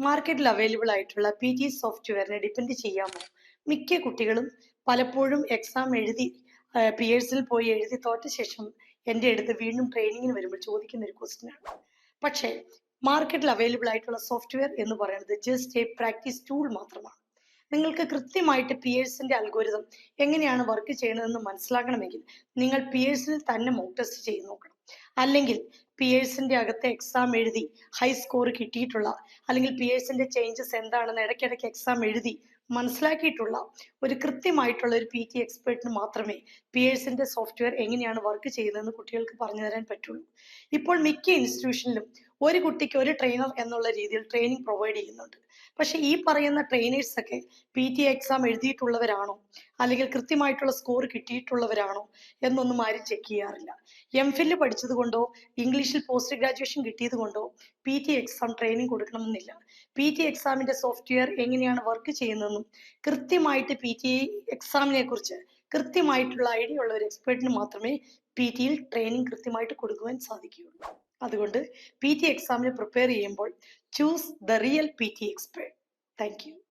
മാർക്കറ്റിൽ അവൈലബിൾ ആയിട്ടുള്ള P T സോഫ്റ്റ്വെയറിനെ depend ചെയ്യാമോ? മിക്ക കുട്ടികളും പലപ്പോഴും എക്സാം എഴുതി പിയേഴ്സിൽ പോയി എഴുതി തോറ്റ ശേഷം എൻ്റെ അടുത്ത് വീണ്ടും ട്രെയിനിങ്ങിന് വരുമ്പോൾ ചോദിക്കുന്ന ഒരു ക്വസ്റ്റ്യൻ ആണ്. പക്ഷേ മാർക്കറ്റിൽ അവൈലബിൾ ആയിട്ടുള്ള സോഫ്റ്റ്വെയർ എന്ന് പറയുന്നത് ജസ്റ്റ് എ പ്രാക്ടീസ് ടൂൾ മാത്രമാണ്. നിങ്ങൾക്ക് കൃത്യമായിട്ട് പിയേഴ്സിന്റെ അൽഗോരിതം എങ്ങനെയാണ് വർക്ക് ചെയ്യുന്നതെന്ന് മനസ്സിലാക്കണമെങ്കിൽ നിങ്ങൾ പിയേഴ്സിൽ തന്നെ മോക്ക് ടെസ്റ്റ് ചെയ്ത് നോക്കണം. അല്ലെങ്കിൽ പിയേഴ്സിന്റെ അകത്തെ എക്സാം എഴുതി ഹൈ സ്കോർ കിട്ടിയിട്ടുള്ള, അല്ലെങ്കിൽ പിയേഴ്സിന്റെ ചേഞ്ചസ് എന്താണെന്ന് ഇടയ്ക്കിടയ്ക്ക് എക്സാം എഴുതി മനസ്സിലാക്കിയിട്ടുള്ള ഒരു കൃത്യമായിട്ടുള്ള ഒരു പി ടി എക്സ്പേർട്ടിന് മാത്രമേ പിയേഴ്സിന്റെ സോഫ്റ്റ്വെയർ എങ്ങനെയാണ് വർക്ക് ചെയ്യുന്നതെന്ന് കുട്ടികൾക്ക് പറഞ്ഞു തരാൻ പറ്റുള്ളൂ. ഇപ്പോൾ മിക്ക ഇൻസ്റ്റിറ്റ്യൂഷനിലും ഒരു കുട്ടിക്ക് ഒരു ട്രെയിനർ എന്നുള്ള രീതിയിൽ ട്രെയിനിങ് പ്രൊവൈഡ് ചെയ്യുന്നുണ്ട്. പക്ഷെ ഈ പറയുന്ന ട്രെയിനേഴ്സ് ഒക്കെ പി ടി എക്സാം എഴുതിയിട്ടുള്ളവരാണോ, അല്ലെങ്കിൽ കൃത്യമായിട്ടുള്ള സ്കോർ കിട്ടിയിട്ടുള്ളവരാണോ എന്നൊന്നും ആരും ചെക്ക് ചെയ്യാറില്ല. എം ഫിൽ പഠിച്ചത് കൊണ്ടോ ഇംഗ്ലീഷിൽ പോസ്റ്റ് ഗ്രാജുവേഷൻ കിട്ടിയത് കൊണ്ടോ പി ടി എക്സാം ട്രെയിനിങ് കൊടുക്കണമെന്നില്ല. പി ടി എക്സാമിന്റെ സോഫ്റ്റ്വെയർ എങ്ങനെയാണ് വർക്ക് ചെയ്യുന്നതെന്നും കൃത്യമായിട്ട് പി ടി എക്സാമിനെ കുറിച്ച് കൃത്യമായിട്ടുള്ള ഐഡിയ ഉള്ള ഒരു എക്സ്പേർട്ടിന് മാത്രമേ പി ടിയിൽ ട്രെയിനിങ് കൃത്യമായിട്ട് കൊടുക്കുവാൻ സാധിക്കുകയുള്ളൂ. അതുകൊണ്ട് പി ടി എക്സാമിന് പ്രിപ്പയർ ചെയ്യുമ്പോൾ choose the real P T expert. Thank you.